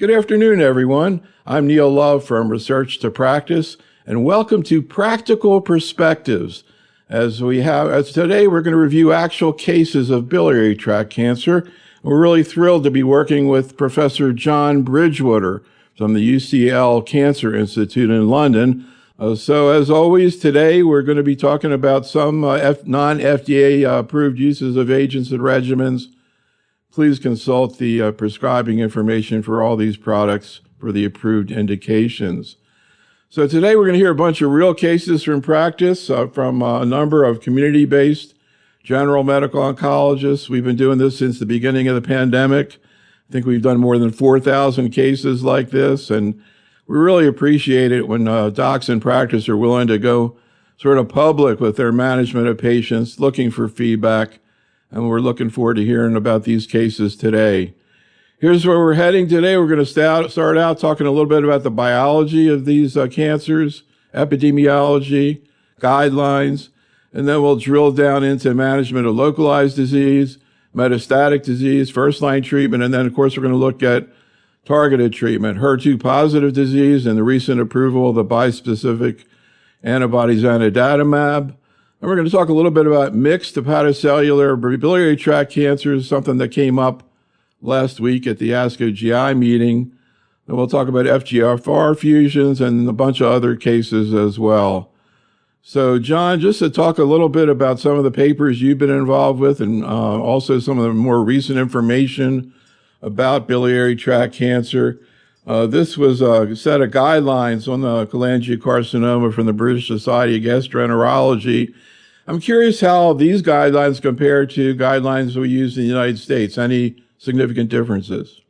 Good afternoon, everyone. I'm Neil Love from Research to Practice, and welcome to Practical Perspectives. As today, we're going to review actual cases of biliary tract cancer. We're really thrilled to be working with Professor John Bridgewater from the UCL Cancer Institute in London. So as always, today we're going to be talking about some non-FDA approved uses of agents and regimens. Please consult the prescribing information for all these products for the approved indications. So today we're going to hear a bunch of real cases from practice from a number of community-based general medical oncologists. We've been doing this since the beginning of the pandemic. I think we've done more than 4,000 cases like this, and we really appreciate it when docs in practice are willing to go sort of public with their management of patients, looking for feedback. And we're looking forward to hearing about these cases today. Here's where we're heading today. We're going to start out talking a little bit about the biology of these cancers, epidemiology, guidelines, and then we'll drill down into management of localized disease, metastatic disease, first-line treatment, and then, of course, we're going to look at targeted treatment, HER2-positive disease, and the recent approval of the bispecific antibody zanidatamab. And we're going to talk a little bit about mixed hepatocellular biliary tract cancers, something that came up last week at the ASCO GI meeting. And we'll talk about FGFR fusions and a bunch of other cases as well. So, John, just to talk a little bit about some of the papers you've been involved with and also some of the more recent information about biliary tract cancer. This was a set of guidelines on the cholangiocarcinoma from the British Society of Gastroenterology. I'm curious how these guidelines compare to guidelines we use in the United States. Any significant differences?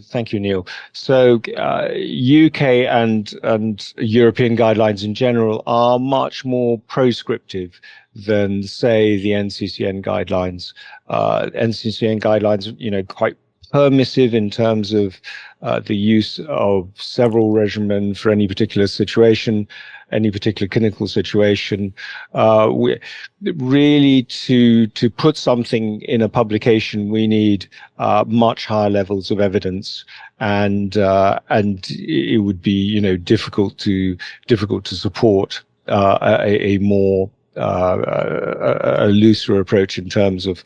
Thank you, Neil. So UK and European guidelines in general are much more prescriptive than, say, the NCCN guidelines. NCCN guidelines, quite permissive in terms of the use of several regimens for any particular situation, any particular clinical situation. Really, to put something in a publication, we need much higher levels of evidence, and it would be difficult to support a more a looser approach in terms of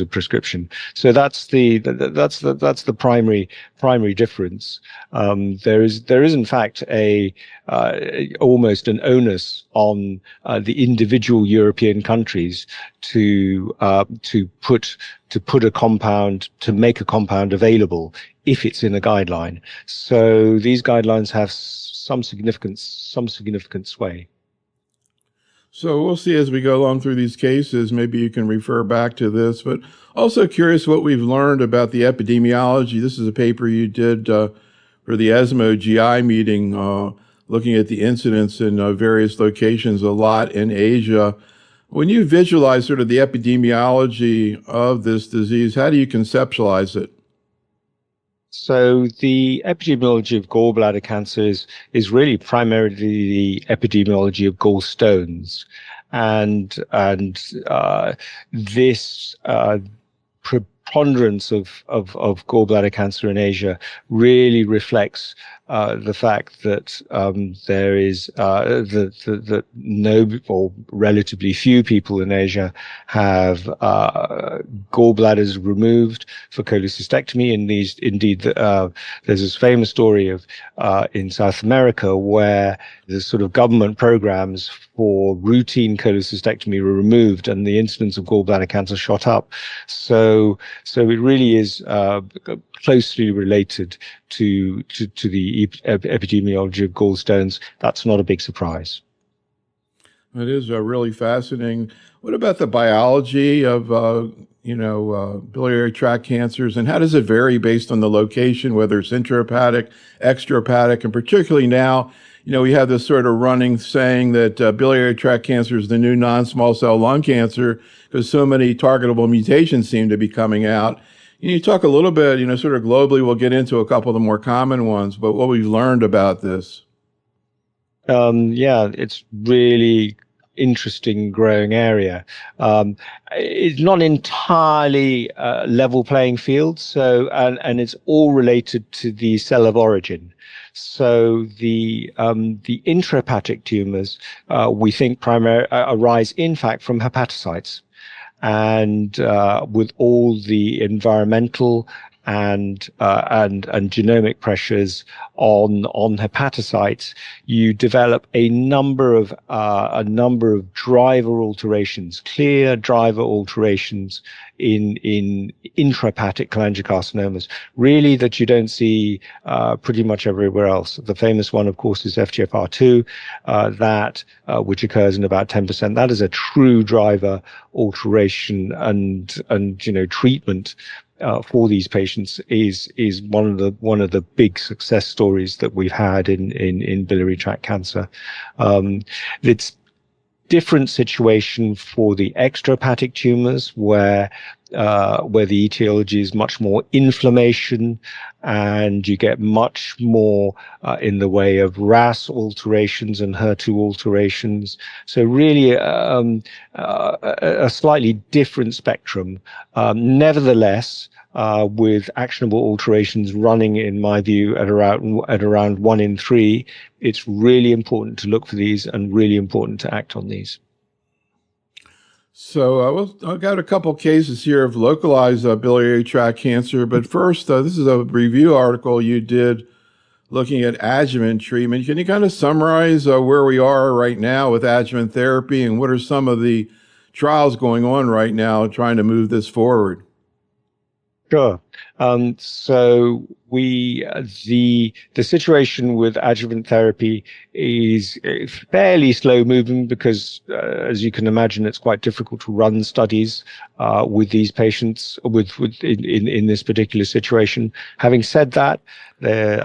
prescription. So that's the primary difference. There is in fact almost an onus on the individual European countries to make a compound available if it's in a guideline. So these guidelines have some significant sway. So we'll see as we go along through these cases. Maybe you can refer back to this, but also curious what we've learned about the epidemiology. This is a paper you did for the ESMO GI meeting, looking at the incidence in various locations, a lot in Asia. When you visualize sort of the epidemiology of this disease, how do you conceptualize it? So the epidemiology of gallbladder cancer is really primarily the epidemiology of gallstones, and this preponderance of gallbladder cancer in Asia really reflects the fact that there is that no or relatively few people in Asia have gallbladders removed for cholecystectomy. There's this famous story of in South America where the sort of government programs for routine cholecystectomy were removed, and the incidence of gallbladder cancer shot up. So it really is closely related to the epidemiology of gallstones. That's not a big surprise. It is really fascinating. What about the biology of biliary tract cancers, and how does it vary based on the location, whether it's intrahepatic, extrahepatic, and particularly now, we have this sort of running saying that biliary tract cancer is the new non-small cell lung cancer because so many targetable mutations seem to be coming out. Can you talk a little bit, sort of globally, we'll get into a couple of the more common ones, but what we've learned about this? It's really interesting growing area. It's not entirely level playing field, so and it's all related to the cell of origin. So the intrahepatic tumors we think primarily arise in fact from hepatocytes, and with all the environmental and genomic pressures on hepatocytes, you develop a number of driver alterations, clear driver alterations in intrahepatic cholangiocarcinomas, really that you don't see pretty much everywhere else. The famous one, of course, is FGFR2, which occurs in about 10%. That is a true driver alteration, and treatment for these patients is one of the big success stories that we've had in biliary tract cancer. It's different situation for the extrahepatic tumors where the etiology is much more inflammation, and you get much more in the way of RAS alterations and HER2 alterations. So really a slightly different spectrum. Nevertheless, with actionable alterations running, in my view, at around 1 in 3, it's really important to look for these and really important to act on these. So I've got a couple cases here of localized biliary tract cancer, but first, this is a review article you did looking at adjuvant treatment. Can you kind of summarize where we are right now with adjuvant therapy, and what are some of the trials going on right now trying to move this forward? Sure. So the situation with adjuvant therapy is fairly slow moving because, as you can imagine, it's quite difficult to run studies with these patients in this particular situation. Having said that,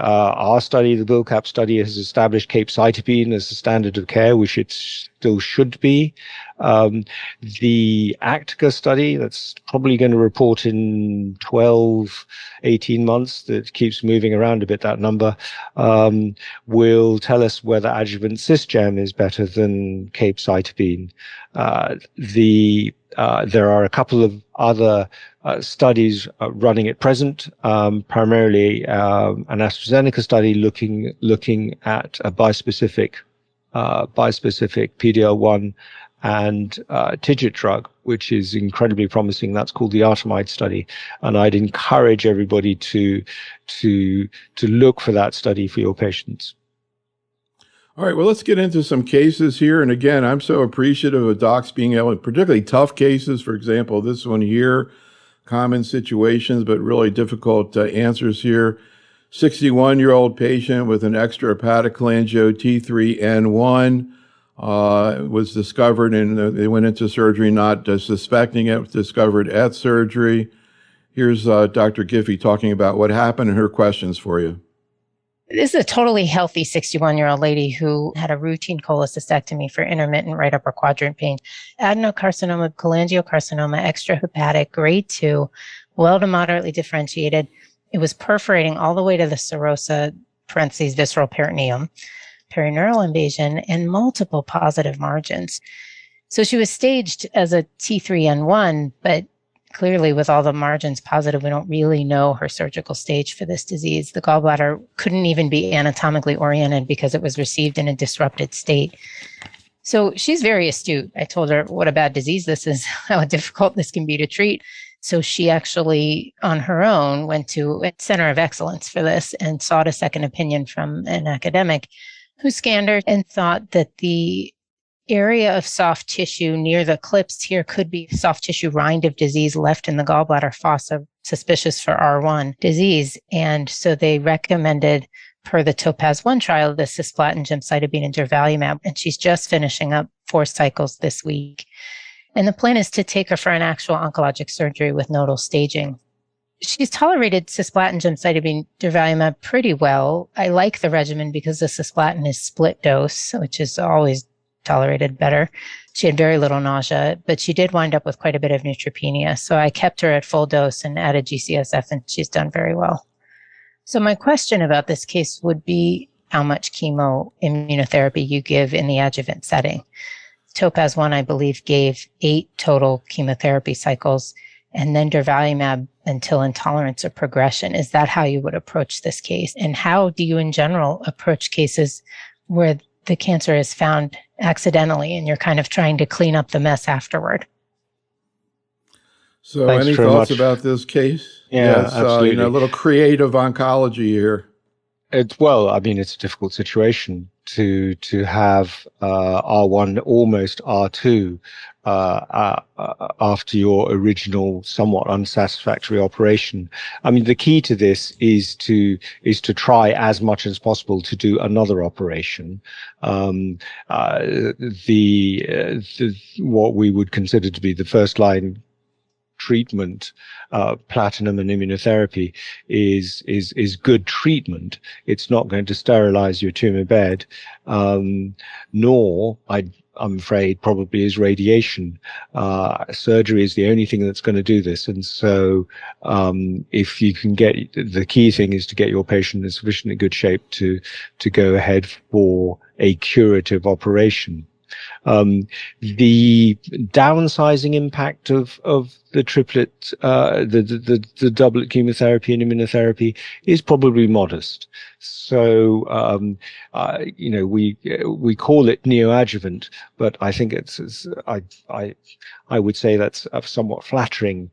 our study, the BILCAP study, has established capecitabine as the standard of care, which it still should be. The ACTICA study, that's probably going to report in 12, 18 months, that keeps moving around a bit, that number, will tell us whether adjuvant cisgem is better than capecitabine. There are a couple of other studies running at present, primarily an AstraZeneca study looking at a bispecific PD-L1 and TIGIT drug, which is incredibly promising. That's called the Artemide study, and I'd encourage everybody to look for that study for your patients. All right, well, let's get into some cases here. And again, I'm so appreciative of docs being able, particularly tough cases, for example, this one here, common situations, but really difficult answers here. 61-year-old patient with an extrahepatic cholangio T3N1 was discovered, and they went into surgery not suspecting it, discovered at surgery. Here's Dr. Giffey talking about what happened and her questions for you. This is a totally healthy 61-year-old lady who had a routine cholecystectomy for intermittent right upper quadrant pain. Adenocarcinoma, cholangiocarcinoma, extrahepatic, grade 2, well to moderately differentiated. It was perforating all the way to the serosa, parentheses, visceral peritoneum, perineural invasion, and multiple positive margins. So she was staged as a T3N1, but clearly with all the margins positive, we don't really know her surgical stage for this disease. The gallbladder couldn't even be anatomically oriented because it was received in a disrupted state. So she's very astute. I told her what a bad disease this is, how difficult this can be to treat. So she actually, on her own, went to a center of excellence for this and sought a second opinion from an academic who scanned her and thought that the area of soft tissue near the clips here could be soft tissue rind of disease left in the gallbladder fossa, suspicious for R1 disease. And so they recommended, per the TOPAZ-1 trial, the cisplatin, gemcitabine, and durvalumab. And she's just finishing up 4 cycles this week. And the plan is to take her for an actual oncologic surgery with nodal staging. She's tolerated cisplatin, gemcitabine, durvalumab pretty well. I like the regimen because the cisplatin is split dose, which is always tolerated better. She had very little nausea, but she did wind up with quite a bit of neutropenia. So I kept her at full dose and added GCSF, and she's done very well. So my question about this case would be how much chemo immunotherapy you give in the adjuvant setting. Topaz 1, I believe, gave 8 total chemotherapy cycles, and then durvalumab until intolerance or progression. Is that how you would approach this case? And how do you in general approach cases where the cancer is found accidentally and you're kind of trying to clean up the mess afterward? So Thanks any very thoughts much. about this case? Yeah, Yes, absolutely. a little creative oncology here. Well, I mean, it's a difficult situation to have R1 almost R2 after your original somewhat unsatisfactory operation. I mean, the key to this is to try as much as possible to do another operation. What we would consider to be the first line treatment, platinum and immunotherapy, is good treatment. It's not going to sterilize your tumor bed, nor I'm afraid probably is radiation. Surgery is the only thing that's going to do this. And so if you can the key thing is to get your patient in sufficiently good shape to go ahead for a curative operation. The downsizing impact of the triplet, the doublet chemotherapy and immunotherapy is probably modest. So, we call it neoadjuvant, but I think I would say that's a somewhat flattering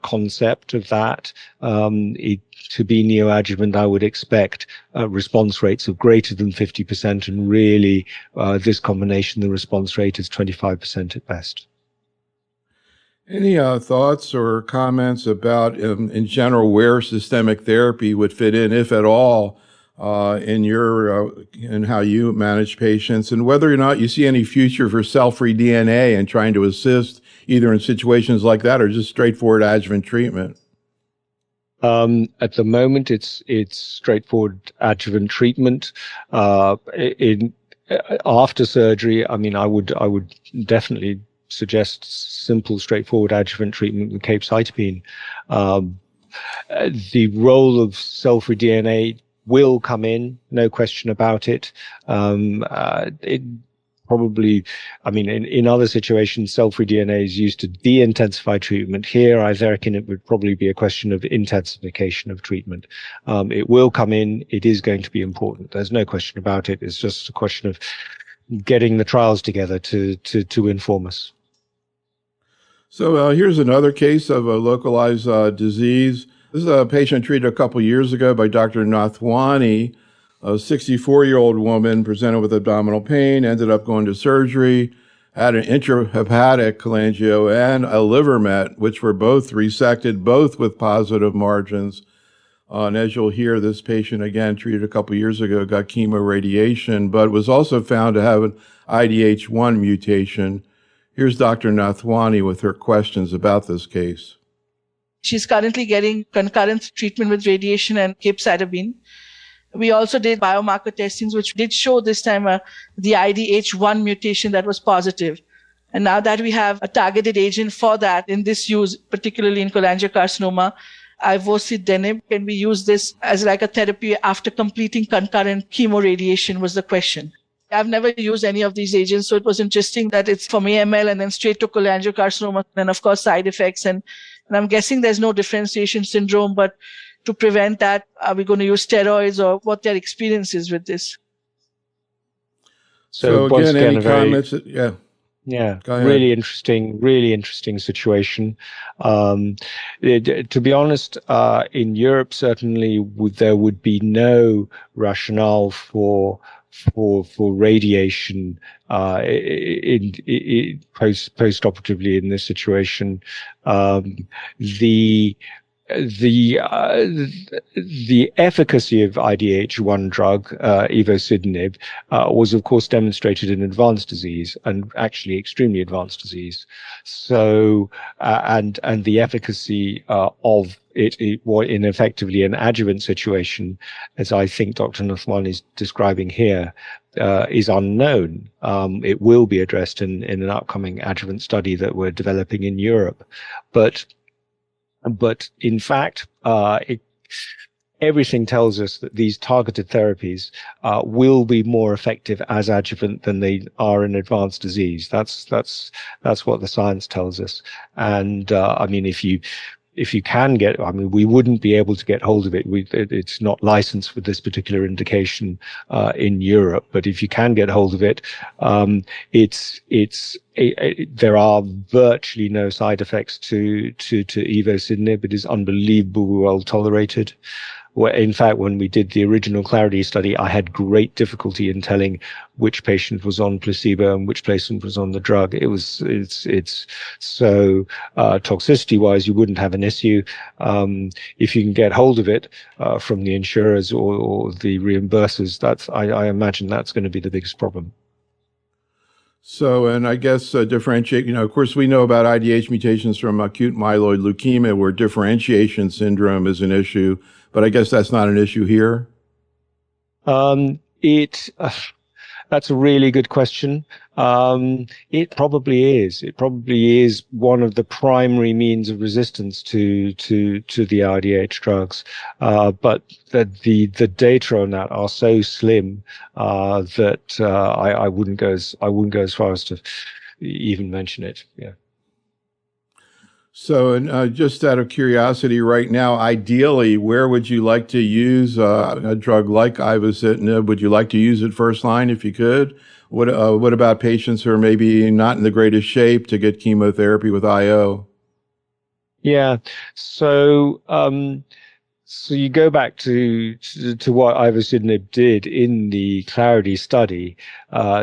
concept of that. To be neoadjuvant, I would expect response rates of greater than 50%, and really this combination, the response rate is 25% at best. Any thoughts or comments about, in general, where systemic therapy would fit in, if at all, in how you manage patients, and whether or not you see any future for cell-free DNA and trying to assist either in situations like that or just straightforward adjuvant treatment? At the moment, it's straightforward adjuvant treatment. After surgery, I mean, I would definitely suggest simple, straightforward adjuvant treatment with capecitabine. The role of cell-free DNA will come in, no question about it. Probably, I mean, in other situations, cell-free DNA is used to de-intensify treatment. Here, I reckon it would probably be a question of intensification of treatment. It will come in. It is going to be important. There's no question about it. It's just a question of getting the trials together to inform us. So here's another case of a localized disease. This is a patient treated a couple years ago by Dr. Nathwani. A 64-year-old woman presented with abdominal pain, ended up going to surgery, had an intrahepatic cholangio and a liver met, which were both resected, both with positive margins. And as you'll hear, this patient, again, treated a couple years ago, got chemoradiation, but was also found to have an IDH1 mutation. Here's Dr. Nathwani with her questions about this case. She's currently getting concurrent treatment with radiation and capecitabine. We also did biomarker testings, which did show this time the IDH1 mutation that was positive. And now that we have a targeted agent for that in this use, particularly in cholangiocarcinoma, ivosidenib, can we use this as like a therapy after completing concurrent chemoradiation was the question. I've never used any of these agents, so it was interesting that it's from AML and then straight to cholangiocarcinoma, and of course side effects. And I'm guessing there's no differentiation syndrome, but to prevent that, are we going to use steroids, or what their experience is with this? So again, any comments? Yeah. Yeah, really interesting situation. To be honest, in Europe, certainly there would be no rationale for radiation post-operatively in this situation. The efficacy of IDH1 drug, ivosidenib, was of course demonstrated in advanced disease, and actually extremely advanced disease. So, and the efficacy of it in effectively an adjuvant situation, as I think Dr. Nathwani is describing here, is unknown. It will be addressed in an upcoming adjuvant study that we're developing in Europe, but in fact, everything tells us that these targeted therapies will be more effective as adjuvant than they are in advanced disease. That's what the science tells us. And I mean, if you can get, I mean, we wouldn't be able to get hold of it. It's not licensed for this particular indication in Europe. But if you can get hold of it, there are virtually no side effects to ivosidenib. It is unbelievably well tolerated. In fact, when we did the original Clarity study, I had great difficulty in telling which patient was on placebo and which patient was on the drug. It's so toxicity wise, you wouldn't have an issue. If you can get hold of it from the insurers or the reimbursers, I imagine that's going to be the biggest problem. So, and I guess differentiate, of course, we know about IDH mutations from acute myeloid leukemia where differentiation syndrome is an issue, but I guess that's not an issue here. That's a really good question. It probably is. It probably is one of the primary means of resistance to the IDH drugs. But the data on that are so slim that I wouldn't go as far as to even mention it. Yeah. So, and just out of curiosity, right now, ideally, where would you like to use a drug like ivosidenib? Would you like to use it first line if you could? What about patients who are maybe not in the greatest shape to get chemotherapy with IO? Yeah. So you go back to what ivosidenib did in the Clarity study.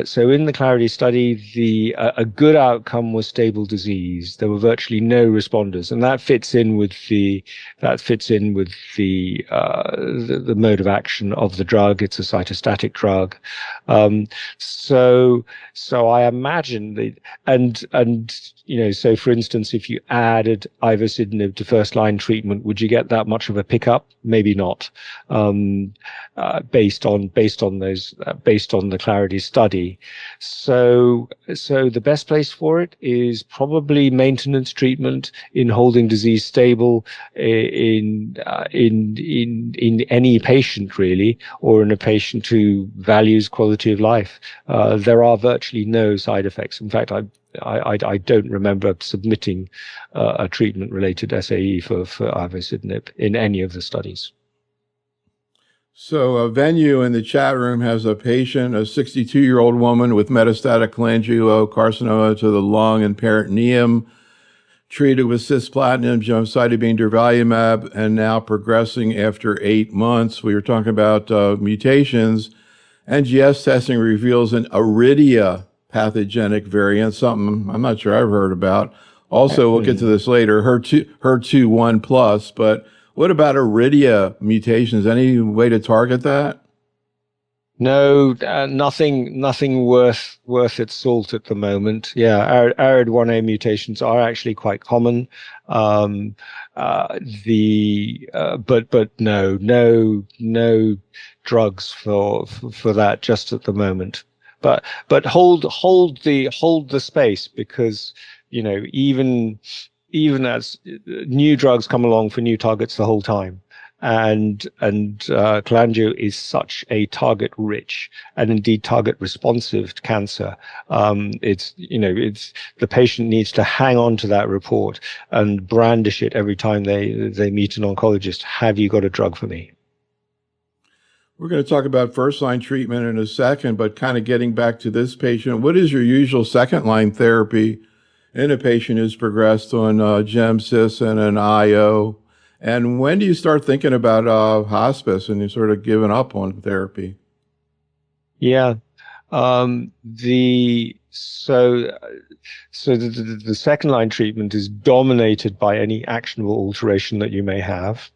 So in the Clarity study, a good outcome was stable disease. There were virtually no responders, and that fits in with the mode of action of the drug. It's a cytostatic drug. So I imagine that, and so for instance, if you added ivosidenib to first line treatment, would you get that much of a pickup? Maybe not, based on the Clarity study. So the best place for it is probably maintenance treatment in holding disease stable in any patient really, or in a patient who values quality of life. There are virtually no side effects. In fact, I don't remember submitting a treatment-related SAE for ivosidenib in any of the studies. So a venue in the chat room has a patient, a 62-year-old woman with metastatic cholangiocarcinoma to the lung and peritoneum, treated with cisplatin, gemcitabine, durvalumab, and now progressing after 8 months. We were talking about mutations. NGS testing reveals an Iridia pathogenic variant, something I'm not sure I've heard about. Also, we'll get to this later, HER2 1+, but what about Iridia mutations? Any way to target that? No, nothing worth its salt at the moment. Yeah, ARID1A mutations are actually quite common. But no drugs for that just at the moment. But hold the space, because even as new drugs come along for new targets the whole time, and cholangio is such a target rich and indeed target responsive cancer. It's the patient needs to hang on to that report and brandish it every time they meet an oncologist. Have you got a drug for me? We're going to talk about first-line treatment in a second, but kind of getting back to this patient, what is your usual second-line therapy in a patient who's progressed on GemCis and an IO? And when do you start thinking about hospice and you sort of giving up on therapy? Yeah. The second-line treatment is dominated by any actionable alteration that you may have.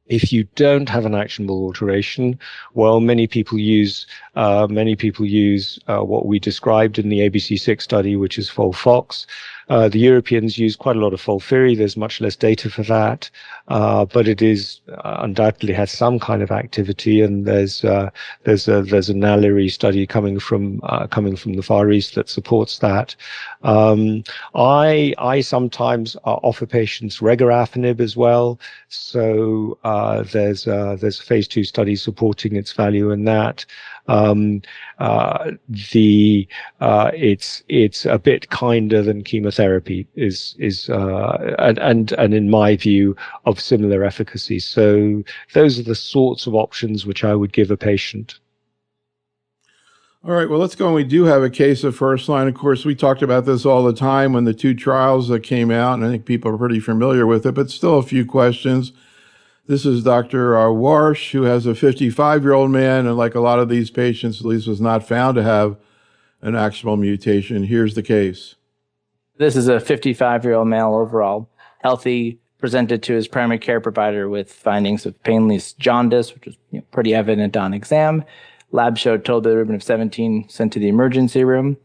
If you don't have an actionable alteration, well, many people use what we described in the ABC6 study, which is FOLFOX. The Europeans use quite a lot of FOLFIRI. There's much less data for that, but it is undoubtedly has some kind of activity. And there's a NALIRI study coming from the Far East that supports that. I sometimes offer patients regorafenib as well. So there's a phase 2 study supporting its value in that. It's a bit kinder than chemotherapy and in my view of similar efficacy. So those are the sorts of options which I would give a patient. All right, well, let's go. We do have a case of first line. Of course, we talked about this all the time when the 2 trials that came out, and I think people are pretty familiar with it, but still a few questions. This is Dr. Warsh, who has a 55-year-old man, and like a lot of these patients, at least was not found to have an actionable mutation. Here's the case. This is a 55-year-old male overall, healthy, presented to his primary care provider with findings of painless jaundice, which was pretty evident on exam. Lab showed total bilirubin of 17, sent to the emergency room.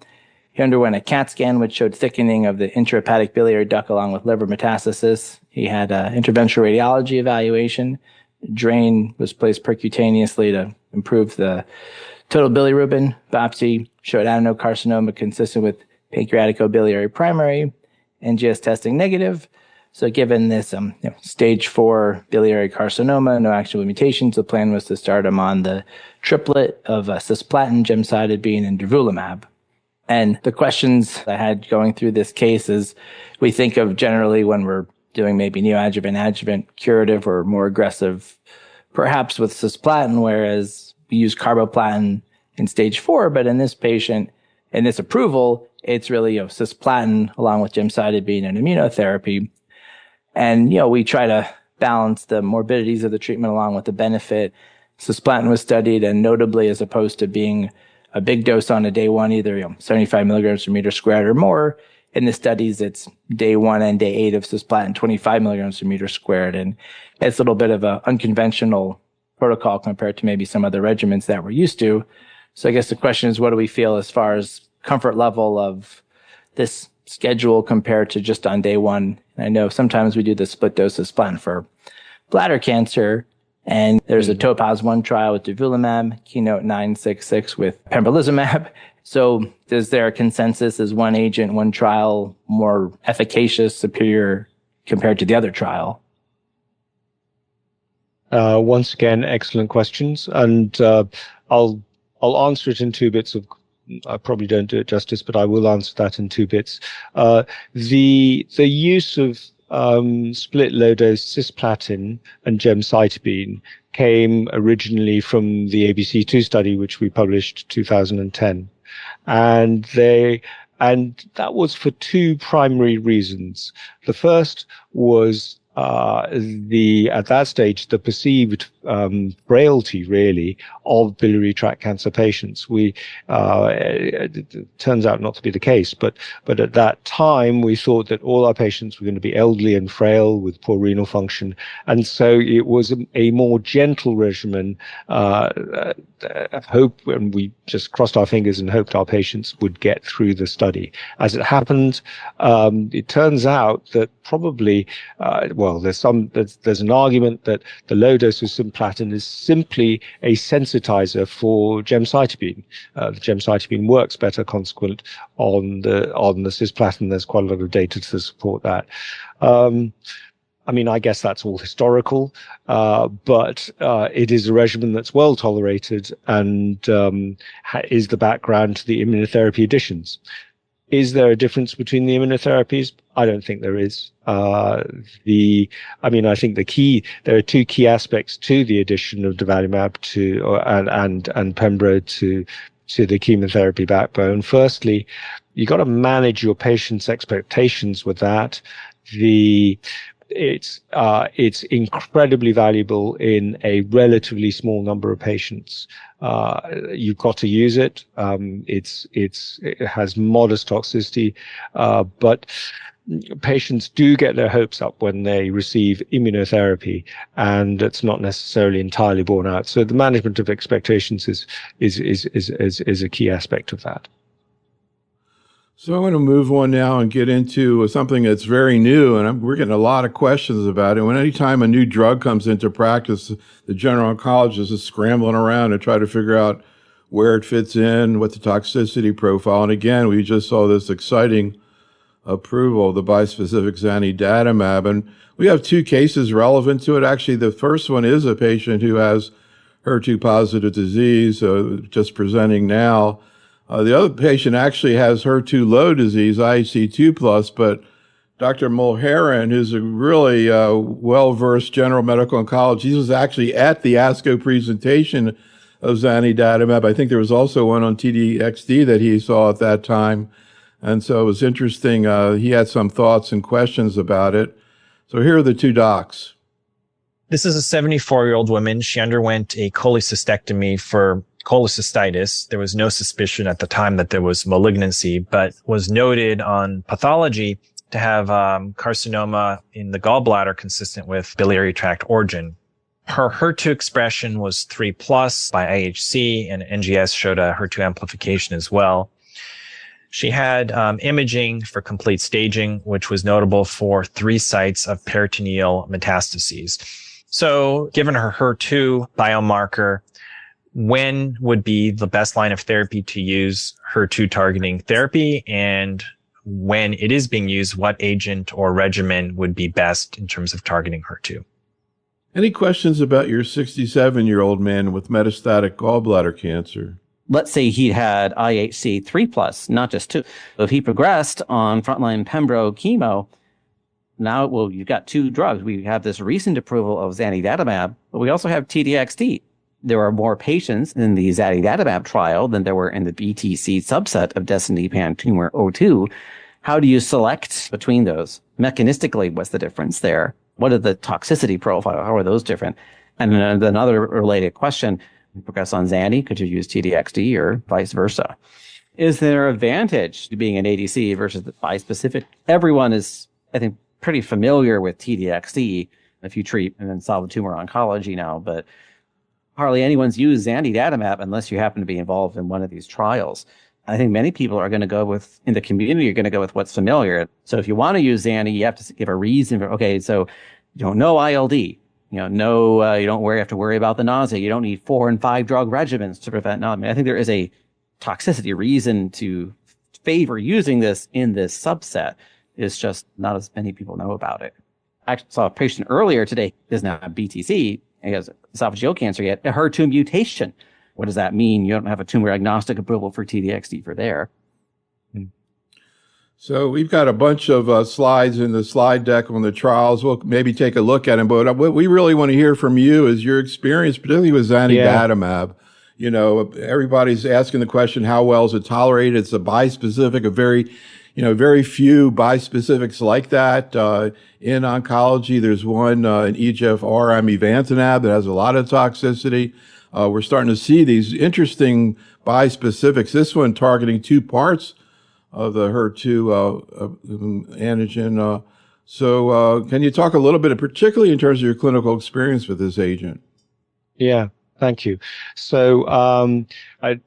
He underwent a CAT scan, which showed thickening of the intrahepatic biliary duct along with liver metastasis. He had an interventional radiology evaluation. Drain was placed percutaneously to improve the total bilirubin. Biopsy showed adenocarcinoma consistent with pancreaticobiliary primary. NGS testing negative. So given this stage 4 biliary carcinoma, no actionable mutations, the plan was to start him on the triplet of cisplatin, gemcitabine, and durvalumab. And the questions I had going through this case is we think of generally when we're doing maybe neoadjuvant, adjuvant, curative, or more aggressive, perhaps with cisplatin, whereas we use carboplatin in stage 4. But in this patient, in this approval, it's really cisplatin along with gemcitabine and immunotherapy. And, we try to balance the morbidities of the treatment along with the benefit. Cisplatin was studied, and notably, as opposed to being a big dose on a day 1, either 75 milligrams per meter squared or more, in the studies, it's day 1 and day 8 of cisplatin, 25 milligrams per meter squared. And it's a little bit of an unconventional protocol compared to maybe some other regimens that we're used to. So I guess the question is, what do we feel as far as comfort level of this schedule compared to just on day 1? I know sometimes we do the split dose of cisplatin for bladder cancer, and there's a Topaz 1 trial with durvalumab, Keynote 966 with pembrolizumab. So is there a consensus? Is one agent, one trial more efficacious, superior compared to the other trial? Once again, excellent questions, and I'll answer it in 2 bits of. I probably don't do it justice, but I will answer that in 2 bits. The use of split low-dose cisplatin and gemcitabine came originally from the ABC2 study, which we published 2010, and that was for 2 primary reasons. The first was at that stage, the perceived frailty really of biliary tract cancer patients. It turns out not to be the case, but at that time we thought that all our patients were going to be elderly and frail with poor renal function, and so it was a more gentle regimen. And we just crossed our fingers and hoped our patients would get through the study. As it happened, it turns out that probably there's an argument that the low dose of cisplatin is simply a sensitizer for gemcitabine. The gemcitabine works better consequent on the cisplatin. There's quite a lot of data to support that. I guess that's all historical, but it is a regimen that's well tolerated and is the background to the immunotherapy additions. Is there a difference between the immunotherapies? I don't think there is. I think there are 2 key aspects to the addition of durvalumab and pembro to the chemotherapy backbone. Firstly, you got to manage your patient's expectations with that. It's incredibly valuable in a relatively small number of patients. You've got to use it. It has modest toxicity, but patients do get their hopes up when they receive immunotherapy, and it's not necessarily entirely borne out. So the management of expectations is a key aspect of that. So I want to move on now and get into something that's very new, and we're getting a lot of questions about it. When anytime a new drug comes into practice, the general oncologist is scrambling around to try to figure out where it fits in, what the toxicity profile. And again, we just saw this exciting approval of the bispecific zanidatamab, and we have two cases relevant to it. Actually, the first one is a patient who has HER2-positive disease, just presenting now. The other patient actually has HER2-low disease, IHC2+, but Dr. Mulherin, who's a really well-versed general medical oncologist, he was actually at the ASCO presentation of zanidatamab. I think there was also one on TDXD that he saw at that time. And so it was interesting. He had some thoughts and questions about it. So here are the two docs. This is a 74-year-old woman. She underwent a cholecystectomy for cholecystitis. There was no suspicion at the time that there was malignancy, but was noted on pathology to have carcinoma in the gallbladder consistent with biliary tract origin. Her HER2 expression was 3+ by IHC, and NGS showed a HER2 amplification as well. She had imaging for complete staging, which was notable for 3 sites of peritoneal metastases. So given her HER2 biomarker, when would be the best line of therapy to use HER2 targeting therapy? And when it is being used, what agent or regimen would be best in terms of targeting HER2? Any questions about your 67-year-old man with metastatic gallbladder cancer? Let's say he had IHC 3+, not just 2. So if he progressed on frontline Pembro chemo, now, well, you've got 2 drugs. We have this recent approval of zanidatamab, but we also have TDXD. There are more patients in the zanidatamab trial than there were in the BTC subset of DESTINY-PanTumor02. How do you select between those? Mechanistically, what's the difference there? What are the toxicity profile? How are those different? And then another related question, you progress on Zani, could you use TDXD or vice versa? Is there an advantage to being an ADC versus the bispecific? Everyone is, I think, pretty familiar with TDXD if you treat in solid tumor oncology now, but hardly anyone's used zanidatamab unless you happen to be involved in one of these trials. I think many people are going to go with, in the community, you're going to go with what's familiar. So if you want to use Zani, you have to give a reason for, okay, so no ILD, you don't have to worry about the nausea. You don't need 4 and 5 drug regimens to prevent nausea. I think there is a toxicity reason to favor using this in this subset. It's just not as many people know about it. I actually saw a patient earlier today, doesn't have BTC, he has esophageal cancer yet, a HER2 mutation. What does that mean? You don't have a tumor agnostic approval for TDXD for there. So we've got a bunch of slides in the slide deck on the trials. We'll maybe take a look at them. But what we really want to hear from you is your experience, particularly with zanidatamab. You know, everybody's asking the question, how well is it tolerated? It's a bispecific, very few bispecifics like that. In oncology, there's one, an EGFR amivantamab that has a lot of toxicity. We're starting to see these interesting bispecifics. This one targeting 2 parts of the HER2 antigen. So can you talk a little bit, particularly in terms of your clinical experience with this agent? Yeah, thank you. So I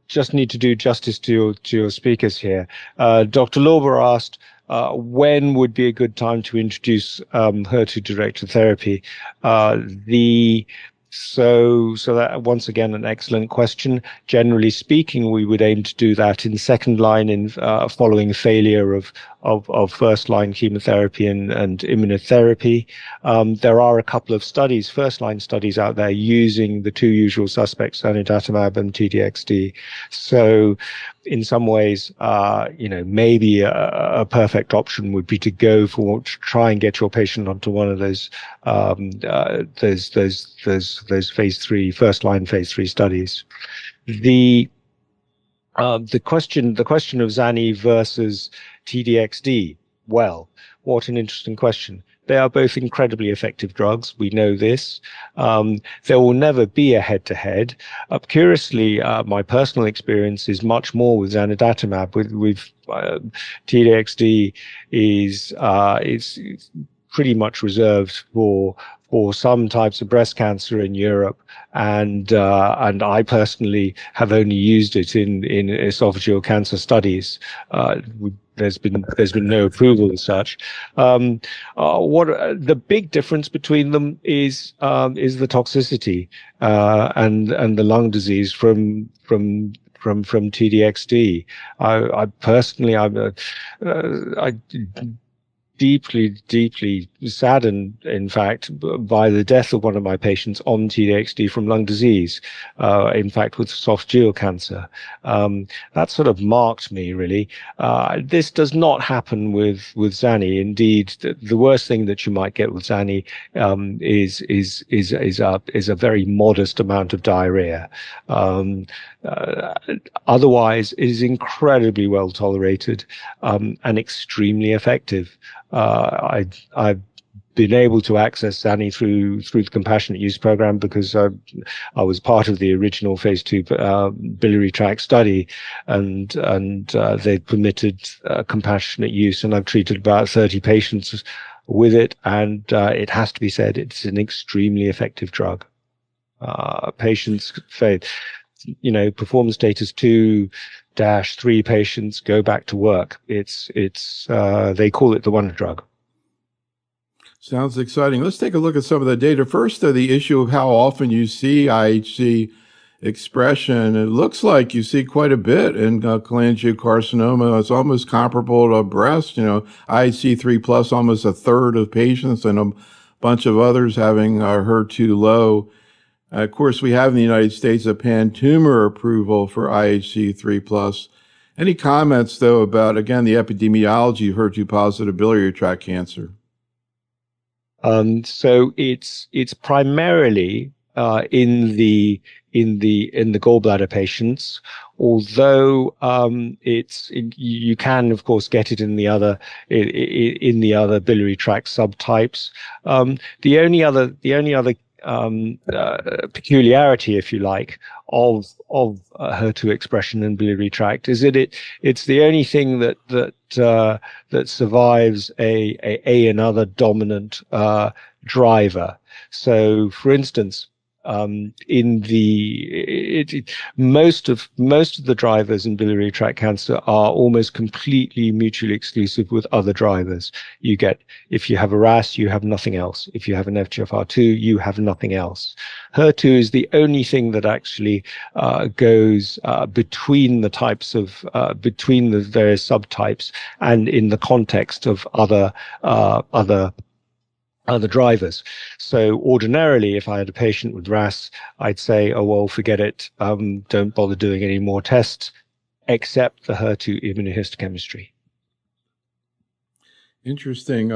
just need to do justice to your speakers here. Dr. Lorber asked, when would be a good time to introduce HER2-directed therapy? So that, once again, an excellent question. Generally speaking, we would aim to do that in second line in following failure of first line chemotherapy and immunotherapy. There are a couple of studies, first line studies out there using the 2 usual suspects, zanidatamab and TDXD. So in some ways, maybe a perfect option would be to try and get your patient onto one of those first line phase 3 studies. The question of Zani versus TDXD. Well, what an interesting question. They are both incredibly effective drugs. We know this. There will never be a head-to-head. Curiously, my personal experience is much more with zanidatamab. With TDXD is pretty much reserved for for some types of breast cancer in Europe, and I personally have only used it in esophageal cancer studies. There's been no approval as such. What the big difference between them is the toxicity and the lung disease from TDXD. I personally, I deeply saddened, in fact, by the death of one of my patients on TDXD from lung disease, in fact, with esophageal cancer. That sort of marked me, really. This does not happen with Zani. Indeed, the worst thing that you might get with Zani is a very modest amount of diarrhea. Otherwise, it is incredibly well tolerated and extremely effective. I've been able to access Zani through the compassionate use program because I was part of the original phase 2 biliary tract study, and they permitted compassionate use, and I've treated about 30 patients with it, and it has to be said it's an extremely effective drug. Patients fail. Performance status 2-3 patients go back to work. It's they call it the wonder drug. Sounds exciting. Let's take a look at some of the data. First, the issue of how often you see IHC expression. It looks like you see quite a bit in cholangiocarcinoma. It's almost comparable to breast. IHC 3+, almost a third of patients, and a bunch of others having HER2 low. Of course, we have in the United States a pan-tumor approval for IHC 3+. Any comments, though, about, again, the epidemiology of HER2-positive biliary tract cancer? So it's primarily in the gallbladder patients, although you can of course get it in the other biliary tract subtypes. The only other peculiarity, if you like, of HER2 expression in biliary tract is that it's the only thing that survives another dominant driver. So, for instance, most of the drivers in biliary tract cancer are almost completely mutually exclusive with other drivers. If you have a RAS, you have nothing else. If you have an FGFR2, you have nothing else. HER2 is the only thing that actually goes between the various subtypes and in the context of other drivers. So ordinarily, if I had a patient with RAS, I'd say, oh, well, forget it. Don't bother doing any more tests, except the HER2 immunohistochemistry. Interesting.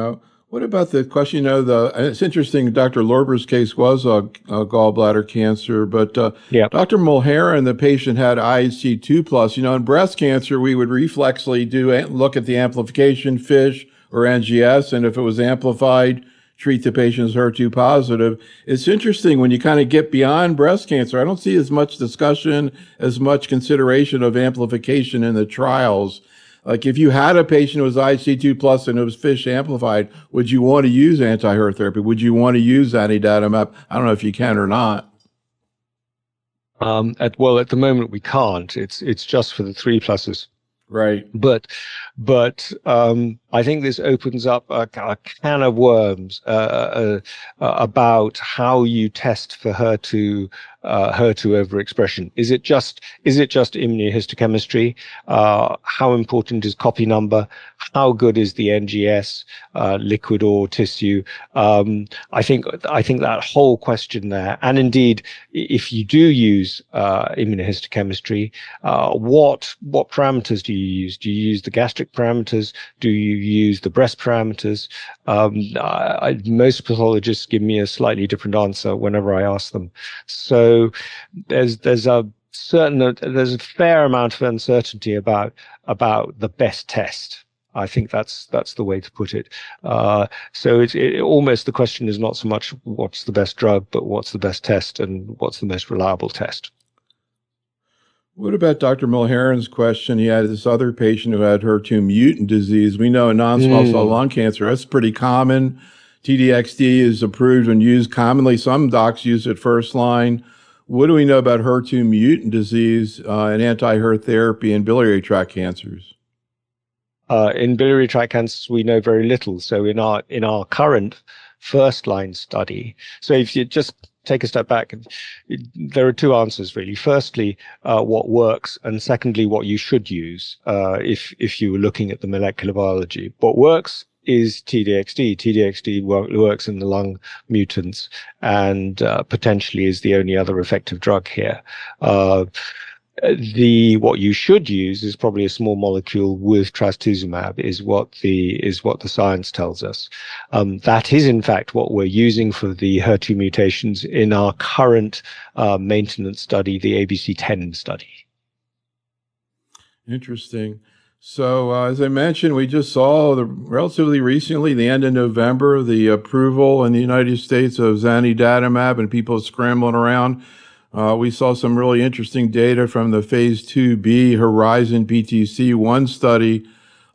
What about the question? It's interesting. Dr. Lorber's case was a gallbladder cancer, but Dr. Mulherin, the patient, had IHC 2+. In breast cancer, we would reflexly look at the amplification, FISH or NGS, and if it was amplified, treat the patient as HER2 positive. It's interesting when you kind of get beyond breast cancer. I don't see as much discussion, as much consideration of amplification in the trials. Like if you had a patient who was IHC2+ and it was FISH amplified, would you want to use anti-HER therapy? Would you want to use zanidatamab? I don't know if you can or not. At the moment we can't. It's just for the 3+. Right. But I think this opens up a can of worms about how you test for HER2 overexpression. Is it just immunohistochemistry? How important is copy number? How good is the NGS, liquid or tissue? I think that whole question there, and indeed, if you do use immunohistochemistry, what parameters do you use? Do you use the gastric parameters? Do you use the breast parameters? Most pathologists give me a slightly different answer whenever I ask them. So there's a fair amount of uncertainty about the best test. I think that's the way to put it. So almost the question is not so much what's the best drug, but what's the best test and what's the most reliable test. What about Dr. Mulherin's question? He had this other patient who had HER2 mutant disease. We know in non-small cell lung cancer, that's pretty common. TDXD is approved and used commonly. Some docs use it first line. What do we know about HER2 mutant disease and anti-HER therapy in biliary tract cancers? In biliary tract cancers, we know very little. So in our current first line study, so if you just take a step back, there are two answers really. Firstly, what works, and secondly, what you should use if you were looking at the molecular biology. What works is TDXD. TDXD works in the lung mutants and potentially is the only other effective drug here. What you should use is probably a small molecule with trastuzumab is what the science tells us. That is in fact what we're using for the HER2 mutations in our current maintenance study, the ABC10 study. Interesting. So as I mentioned, we just saw relatively recently, the end of November, the approval in the United States of zanidatamab, and people scrambling around. We saw some really interesting data from the phase 2b Horizon BTC1 study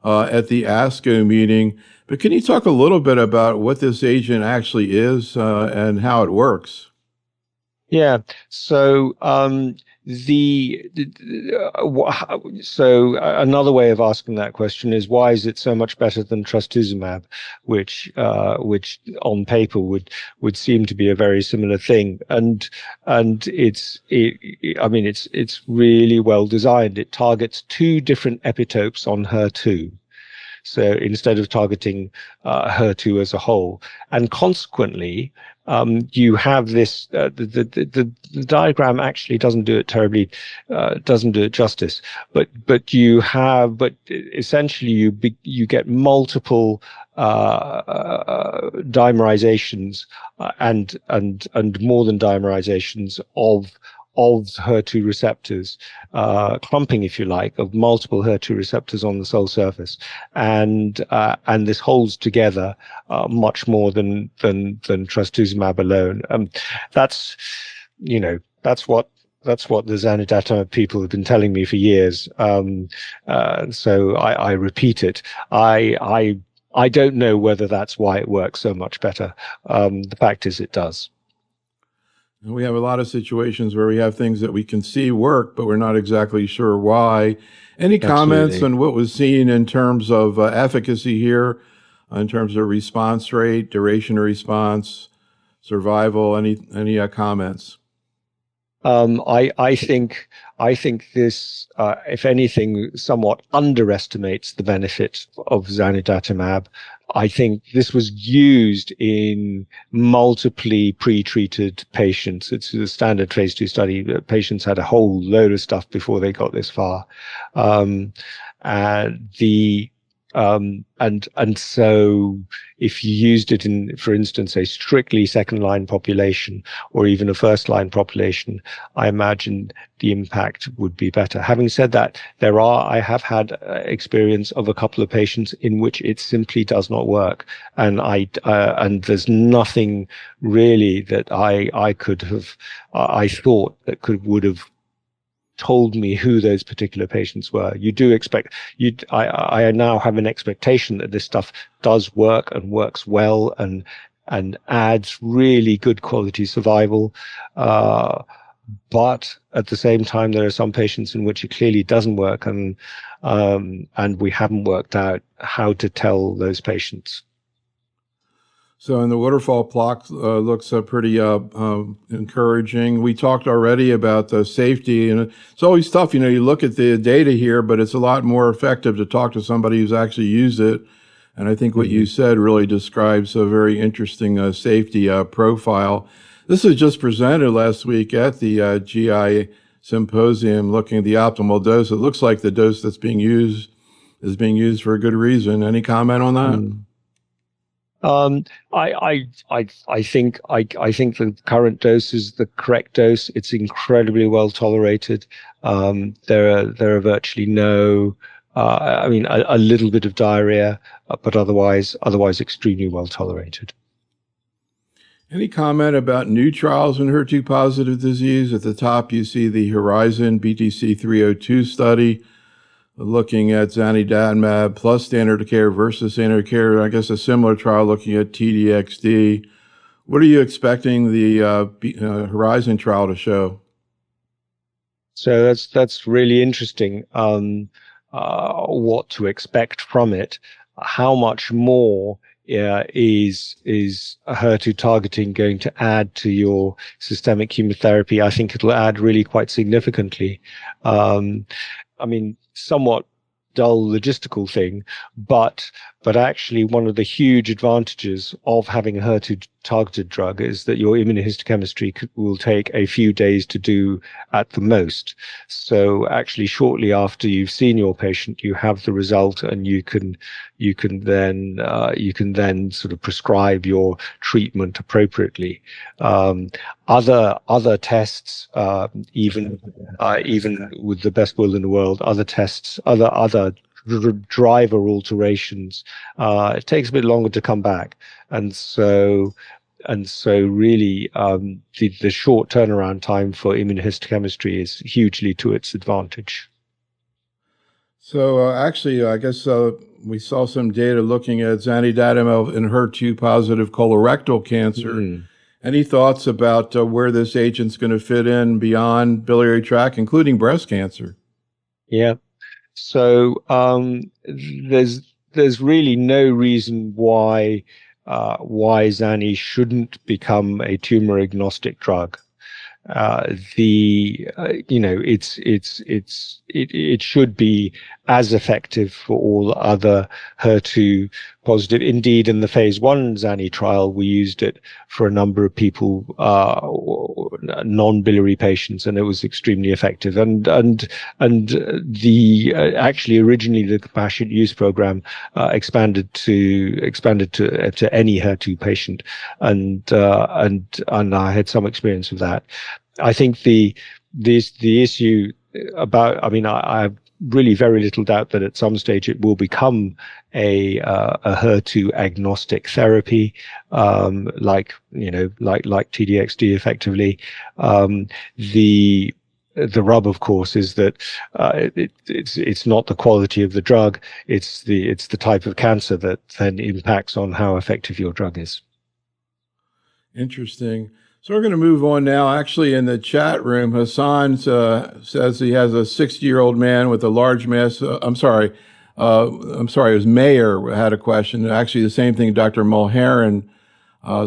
at the ASCO meeting. But can you talk a little bit about what this agent actually is and how it works? Yeah. So another way of asking that question is, why is it so much better than trastuzumab, which on paper would seem to be a very similar thing, and it's really well designed. It targets two different epitopes on HER2. So instead of targeting HER2 as a whole, and consequently, you have this. The diagram actually doesn't do it justice. But essentially you get multiple dimerizations and more than dimerizations of HER2 receptors, clumping, if you like, of multiple HER2 receptors on the cell surface, and this holds together much more than trastuzumab alone. That's what the zanidatamab people have been telling me for years. So I repeat it. I don't know whether that's why it works so much better. The fact is, it does. And we have a lot of situations where we have things that we can see work, but we're not exactly sure why. Any comments Absolutely. on what was seen in terms of efficacy here, in terms of response rate, duration of response, survival? Any comments? I think this, if anything, somewhat underestimates the benefit of zanidatamab. I think this was used in multiply pre-treated patients. It's a standard phase 2 study. Patients had a whole load of stuff before they got this far. And so if you used it in, for instance, a strictly second line population or even a first line population, I imagine the impact would be better. Having said that, I have had experience of a couple of patients in which it simply does not work. And and there's nothing really that I could have, I thought that would have told me who those particular patients were. You do expect, I now have an expectation that this stuff does work and works well and adds really good quality survival. But at the same time, there are some patients in which it clearly doesn't work, and we haven't worked out how to tell those patients. So, in the waterfall plot looks pretty encouraging. We talked already about the safety, and it's always tough. You look at the data here, but it's a lot more effective to talk to somebody who's actually used it. And I think what you said really describes a very interesting safety profile. This was just presented last week at the GI symposium, looking at the optimal dose. It looks like the dose that's being used is being used for a good reason. Any comment on that? I think the current dose is the correct dose. It's incredibly well tolerated. There are virtually no, a little bit of diarrhea, but otherwise extremely well tolerated. Any comment about new trials in HER2 positive disease? At the top, you see the Horizon BTC 302 study. looking at zanidatamab plus standard of care versus standard of care. I guess a similar trial looking at TDXD. What are you expecting the Horizon trial to show? So that's really interesting. What to expect from it? How much more is HER2 targeting going to add to your systemic chemotherapy? I think it'll add really quite significantly. I mean, somewhat dull logistical thing, but actually one of the huge advantages of having a HER2 targeted drug is that your immunohistochemistry will take a few days to do at the most. So actually shortly after you've seen your patient, you have the result, and you can then sort of prescribe your treatment appropriately. Other tests, even with the best will in the world, other tests, other driver alterations, it takes a bit longer to come back, and so really the short turnaround time for immunohistochemistry is hugely to its advantage. So actually, I guess we saw some data looking at zanidatamab in HER2 positive colorectal cancer. Any thoughts about where this agent's going to fit in beyond biliary tract, including breast cancer? Yeah. So there's really no reason why Zani shouldn't become a tumor agnostic drug. It should be as effective for all other HER2 positive. Indeed, in the phase 1 Zani trial, we used it for a number of people, non-biliary patients, and it was extremely effective. And actually originally the compassionate use program expanded to any HER2 patient, and I had some experience with that. I think the issue about, I mean, I have really very little doubt that at some stage it will become a HER2 agnostic therapy, like TDXD effectively. The rub, of course, is that it's not the quality of the drug; it's the type of cancer that then impacts on how effective your drug is. Interesting. So we're going to move on now. Actually, in the chat room, Hassan says he has a 60-year-old man with a large mass. It was Mayer had a question. Actually, the same thing Dr. Mulherin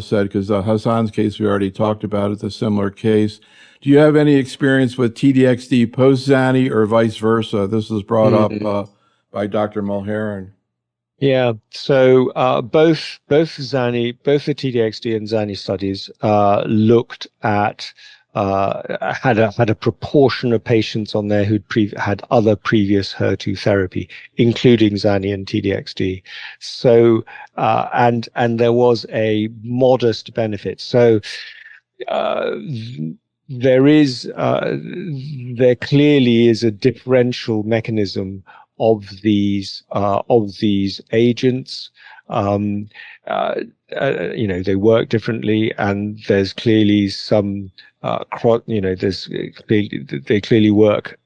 said, because Hassan's case we already talked about. It's a similar case. Do you have any experience with TDXD post-Zani or vice versa? This was brought up by Dr. Mulherin. Yeah, so both the TDXD and Zani studies looked at had a proportion of patients on there who'd had other previous HER2 therapy, including Zani and TDXD. So and there was a modest benefit. So there clearly is a differential mechanism of these agents. They work differently, and there's clearly some they clearly work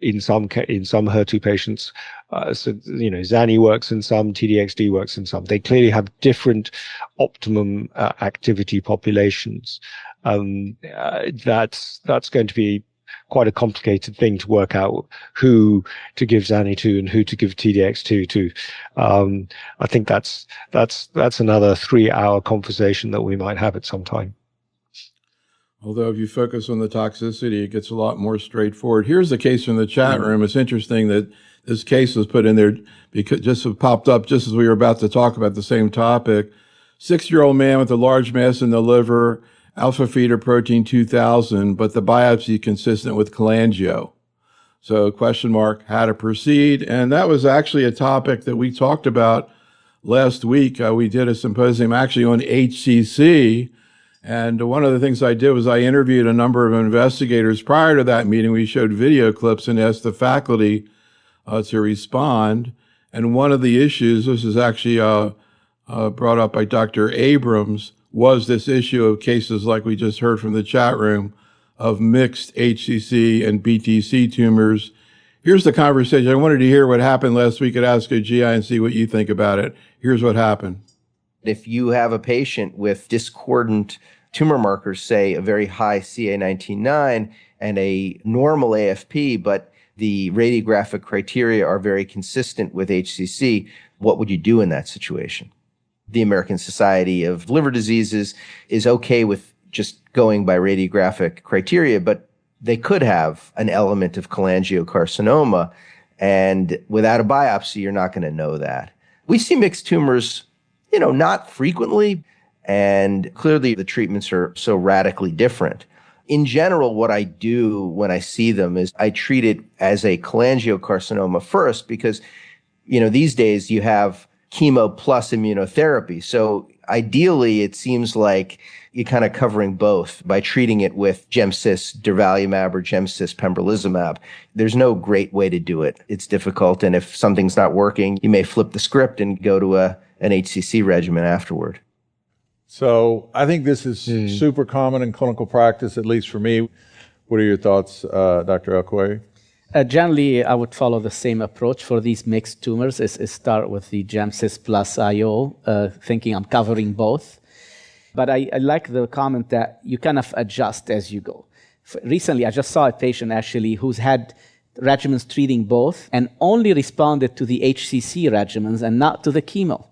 in some HER2 patients. Zani works in some, TDXD works in some. They clearly have different optimum activity populations. That's going to be quite a complicated thing to work out who to give Zani to and who to give TDX to. I think that's another 3-hour conversation that we might have at some time. Although if you focus on the toxicity, it gets a lot more straightforward. Here's the case from the chat room. It's interesting that this case was put in there because just popped up just as we were about to talk about the same topic. 6-year-old man with a large mass in the liver, alpha fetoprotein 2000, but the biopsy consistent with cholangio. So question mark, how to proceed. And that was actually a topic that we talked about last week. We did a symposium actually on HCC. And one of the things I did was I interviewed a number of investigators. Prior to that meeting, we showed video clips and asked the faculty to respond. And one of the issues, this is actually brought up by Dr. Abrams, was this issue of cases like we just heard from the chat room of mixed HCC and BTC tumors. Here's the conversation. I wanted to hear what happened last week at ASCO GI and see what you think about it. Here's what happened. If you have a patient with discordant tumor markers, say a very high CA19-9 and a normal AFP, but the radiographic criteria are very consistent with HCC, what would you do in that situation? The American Society of Liver Diseases is okay with just going by radiographic criteria, but they could have an element of cholangiocarcinoma, and without a biopsy, you're not going to know that. We see mixed tumors, not frequently, and clearly the treatments are so radically different. In general, what I do when I see them is I treat it as a cholangiocarcinoma first because, these days you have chemo plus immunotherapy. So ideally, it seems like you're kind of covering both by treating it with gemcis durvalumab or gemcis pembrolizumab. There's no great way to do it. It's difficult. And if something's not working, you may flip the script and go to an HCC regimen afterward. So I think this is super common in clinical practice, at least for me. What are your thoughts, Dr. Okoye? Generally, I would follow the same approach for these mixed tumors. Is start with the gemcis plus IO, thinking I'm covering both. But I like the comment that you kind of adjust as you go. Recently, I just saw a patient actually who's had regimens treating both and only responded to the HCC regimens and not to the chemo.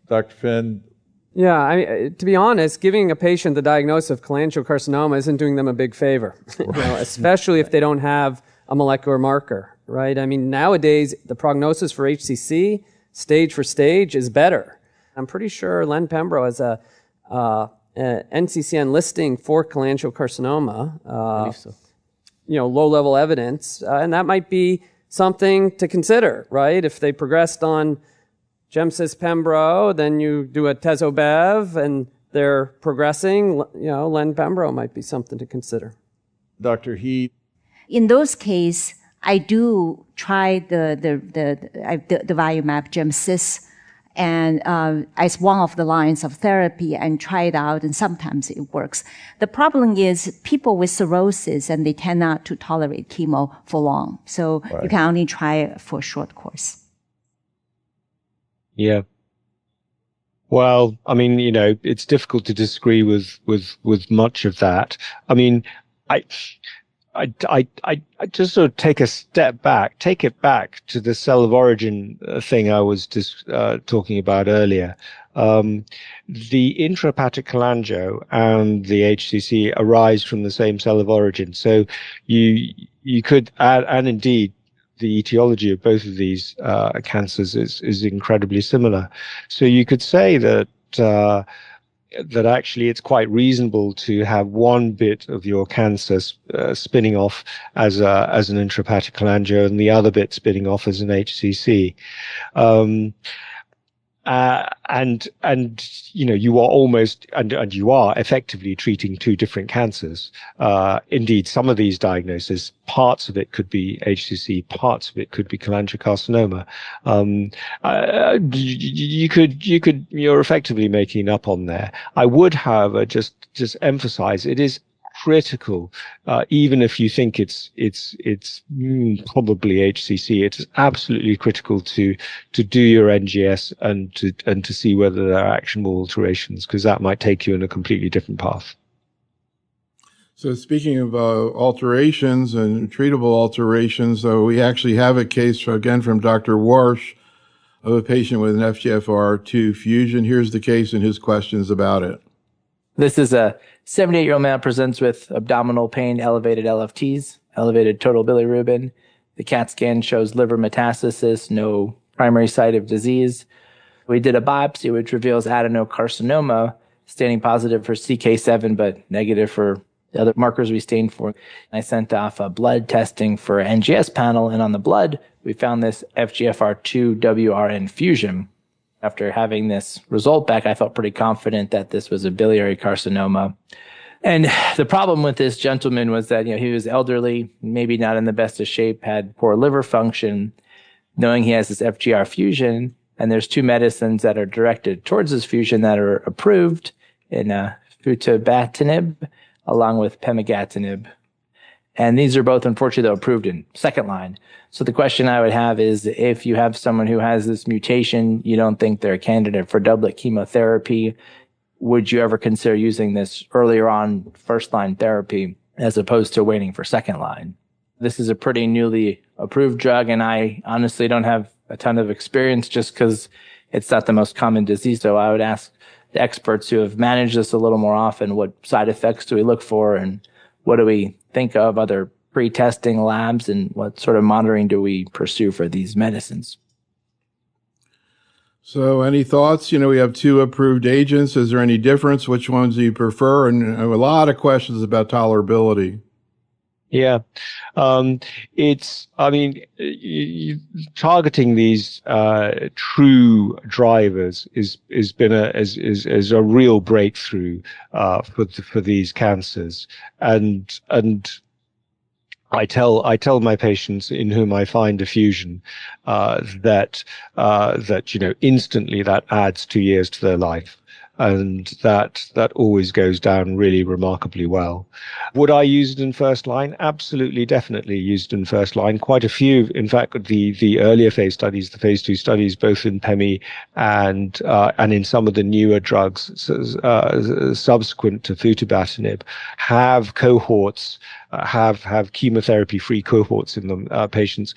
Dr. Finn? Yeah, to be honest, giving a patient the diagnosis of cholangiocarcinoma isn't doing them a big favor, especially if they don't have a molecular marker, right? I mean, nowadays, the prognosis for HCC, stage for stage, is better. I'm pretty sure Len-Pembro has a NCCN listing for cholangiocarcinoma, I believe so. Low-level evidence, and that might be something to consider, right? If they progressed on gemcis pembro, then you do a tezo-bev, and they're progressing, Len-Pembro might be something to consider. Dr. Heath? In those cases, I do try the durvalumab gemcis and as one of the lines of therapy and try it out, and sometimes it works. The problem is people with cirrhosis, and they tend not to tolerate chemo for long. So you can only try it for a short course. Yeah. Well, I mean, it's difficult to disagree with much of that. I mean, I just sort of take it back to the cell of origin thing I was just talking about earlier. The intrahepatic cholangio and the HCC arise from the same cell of origin. So you could add, and indeed, the etiology of both of these cancers is incredibly similar. So you could say that actually it's quite reasonable to have one bit of your cancer spinning off as an intrahepatic cholangio and the other bit spinning off as an HCC. You are almost, and you are effectively treating two different cancers. Indeed, some of these diagnoses, parts of it could be HCC, parts of it could be cholangiocarcinoma. You're effectively making up on there. I would, however, just emphasize it is critical, even if you think it's probably HCC. It's absolutely critical to do your NGS and to see whether there are actionable alterations, because that might take you in a completely different path. So speaking of alterations and treatable alterations, we actually have a case again from Dr. Warsh of a patient with an FGFR2 fusion. Here's the case and his questions about it. This is a 78-year-old man presents with abdominal pain, elevated LFTs, elevated total bilirubin. The CAT scan shows liver metastasis, no primary site of disease. We did a biopsy, which reveals adenocarcinoma, staining positive for CK7, but negative for the other markers we stained for. I sent off a blood testing for NGS panel, and on the blood, we found this FGFR2 WRN fusion. After having this result back, I felt pretty confident that this was a biliary carcinoma. And the problem with this gentleman was that, he was elderly, maybe not in the best of shape, had poor liver function. Knowing he has this FGR fusion, and there's two medicines that are directed towards this fusion that are approved in futibatinib along with pemigatinib. And these are both, unfortunately, though, approved in second line. So the question I would have is, if you have someone who has this mutation, you don't think they're a candidate for doublet chemotherapy, would you ever consider using this earlier on first-line therapy as opposed to waiting for second line? This is a pretty newly approved drug, and I honestly don't have a ton of experience just because it's not the most common disease. So I would ask the experts who have managed this a little more often, what side effects do we look for, and what do we think of other pre-testing labs, and what sort of monitoring do we pursue for these medicines? So any thoughts? We have two approved agents. Is there any difference? Which ones do you prefer? And a lot of questions about tolerability. Yeah. Targeting these true drivers is a real breakthrough for these cancers. And I tell my patients in whom I find a fusion that instantly that adds 2 years to their life. And that always goes down really remarkably well. Would I use it in first line? Absolutely, definitely used in first line. Quite a few, in fact, the earlier phase studies, the phase 2 studies, both in PEMI and in some of the newer drugs subsequent to futibatinib, have cohorts, have chemotherapy-free cohorts in them, patients,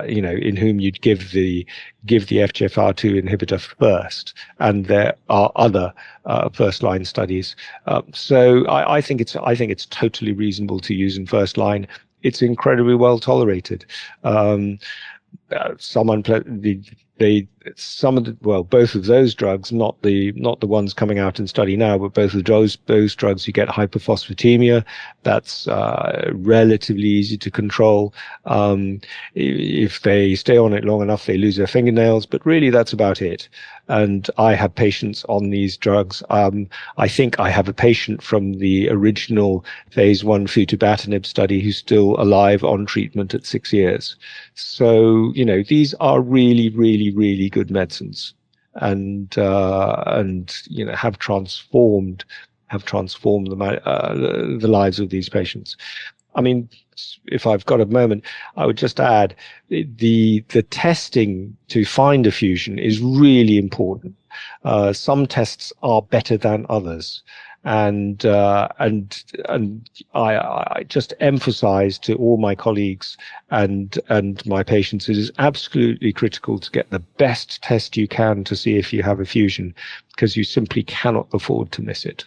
in whom you'd give the FGFR2 inhibitor first, and there are other first-line studies. So I think it's totally reasonable to use in first line. It's incredibly well tolerated. Both of those drugs, not the ones coming out in study now, but both of those drugs, you get hyperphosphatemia. That's relatively easy to control. If they stay on it long enough, they lose their fingernails, but really that's about it. And I have patients on these drugs. I think I have a patient from the original phase 1 futibatinib study who's still alive on treatment at 6 years. So, these are really, really, really good medicines, and have transformed the lives of these patients. I mean, if I've got a moment, I would just add the testing to find a fusion is really important. Some tests are better than others. And I just emphasize to all my colleagues and my patients, it is absolutely critical to get the best test you can to see if you have a fusion, because you simply cannot afford to miss it.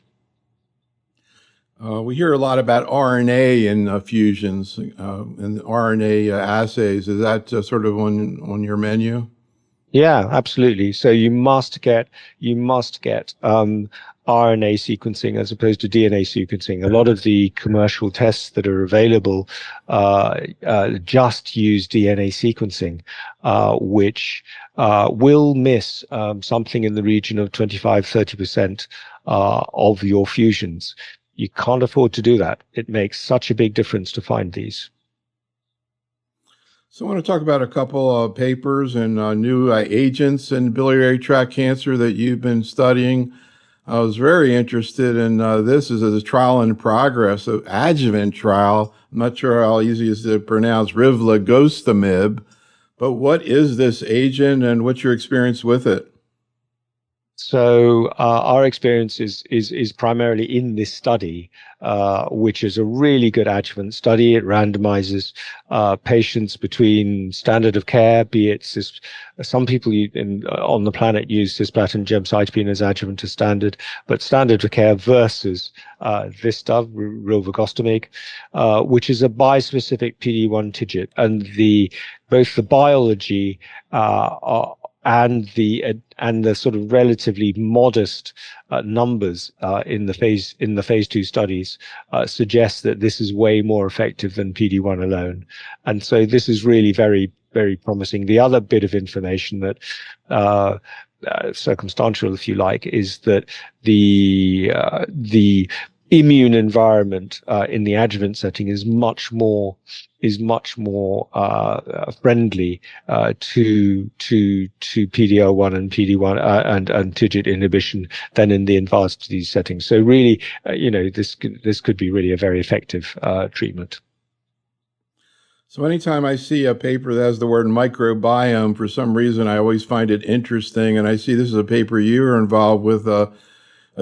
We hear a lot about RNA in fusions and RNA assays. Is that sort of on your menu? Yeah, absolutely. So you must get RNA sequencing as opposed to DNA sequencing. A lot of the commercial tests that are available just use DNA sequencing, which will miss something in the region of 25-30% of your fusions. You can't afford to do that. It makes such a big difference to find these. So I want to talk about a couple of papers and new agents in biliary tract cancer that you've been studying. I was very interested in this as a trial in progress, an adjuvant trial. I'm not sure how easy it is to pronounce, rilvegostomig. But what is this agent and what's your experience with it? So our experience is primarily in this study, which is a really good adjuvant study. It randomizes patients between standard of care, be it some people on the planet use cisplatin gemcitabine as adjuvant to standard, but standard of care versus this stuff, rilvegostomig, which is a bispecific PD-1 TIGIT, and both the biology and the sort of relatively modest numbers in the phase 2 studies suggest that this is way more effective than PD-1 alone, and so this is really very, very promising. The other bit of information that circumstantial, if you like, is that the immune environment in the adjuvant setting is much more friendly to PD-L1 and PD-1 and TIGIT inhibition than in the advanced disease setting. So really, this could be really a very effective treatment. So anytime I see a paper that has the word microbiome, for some reason, I always find it interesting. And I see this is a paper you are involved with, a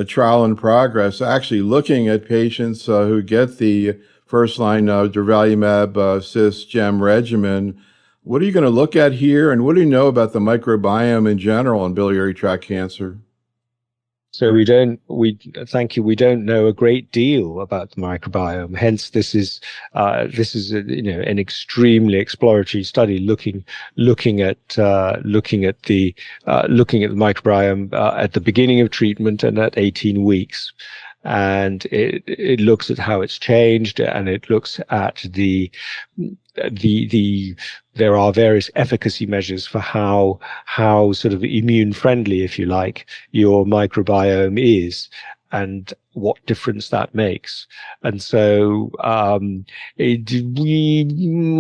trial in progress, actually looking at patients who get the first-line durvalumab cis-gem regimen. What are you going to look at here, and what do you know about the microbiome in general in biliary tract cancer? So thank you. We don't know a great deal about the microbiome. Hence, this is an extremely exploratory study looking at the microbiome at the beginning of treatment and at 18 weeks. And it looks at how it's changed, and it looks at there are various efficacy measures for how sort of immune friendly, if you like, your microbiome is, and what difference that makes. And so we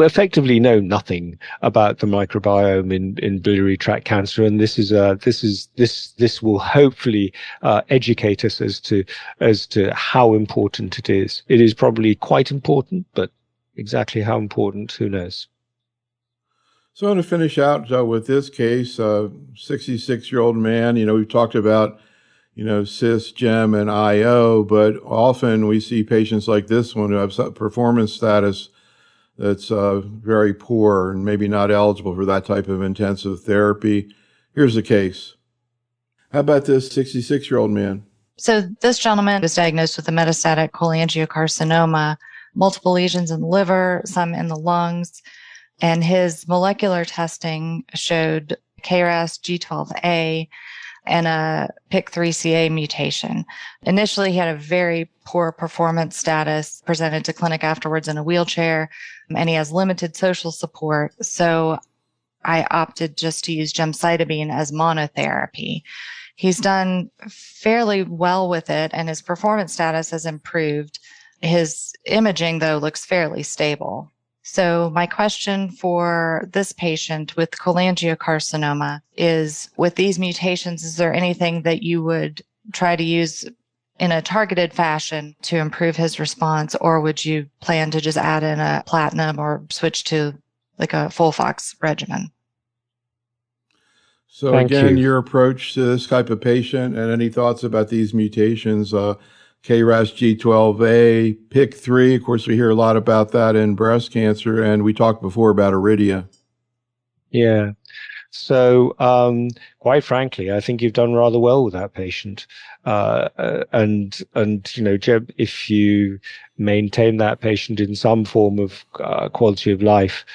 effectively know nothing about the microbiome in biliary tract cancer, and this will hopefully educate us as to how important it is. It is probably quite important, but exactly how important, who knows? So I want to finish out with this case, 66-year-old man. We've talked about cis, gem, and IO, but often we see patients like this one who have some performance status that's very poor and maybe not eligible for that type of intensive therapy. Here's the case. How about this 66-year-old man? So this gentleman was diagnosed with a metastatic cholangiocarcinoma, multiple lesions in the liver, some in the lungs, and his molecular testing showed KRAS G12A and a PIK3CA mutation. Initially, he had a very poor performance status, presented to clinic afterwards in a wheelchair, and he has limited social support. So I opted just to use gemcitabine as monotherapy. He's done fairly well with it, and his performance status has improved. His imaging, though, looks fairly stable. So my question for this patient with cholangiocarcinoma is, with these mutations, is there anything that you would try to use in a targeted fashion to improve his response, or would you plan to just add in a platinum or switch to like a FOLFOX regimen? So again, your approach to this type of patient, and any thoughts about these mutations, KRAS G12A, PIK3, of course, we hear a lot about that in breast cancer, and we talked before about Iridia. Yeah. So, quite frankly, I think you've done rather well with that patient. And Jeb, if you maintain that patient in some form of quality of life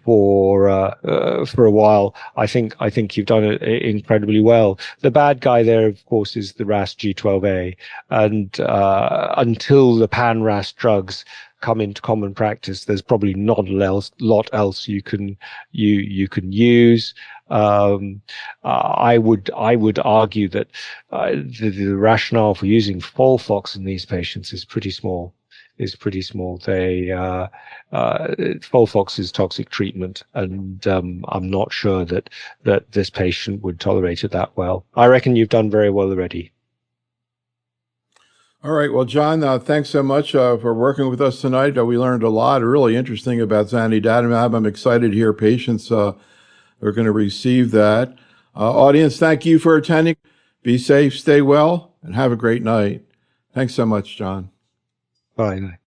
for a while, I think you've done it incredibly well. The bad guy there, of course, is the RAS G12A, and until the pan-RAS drugs come into common practice, there's probably not a lot else you can use. I would argue that the rationale for using FOLFOX in these patients is pretty small. FOLFOX is toxic treatment, and I'm not sure that this patient would tolerate it that well. I reckon you've done very well already. All right. Well, John, thanks so much for working with us tonight. We learned a lot really interesting about zanidatamab. I'm excited to hear patients are going to receive that. Audience, thank you for attending. Be safe, stay well, and have a great night. Thanks so much, John. Bye.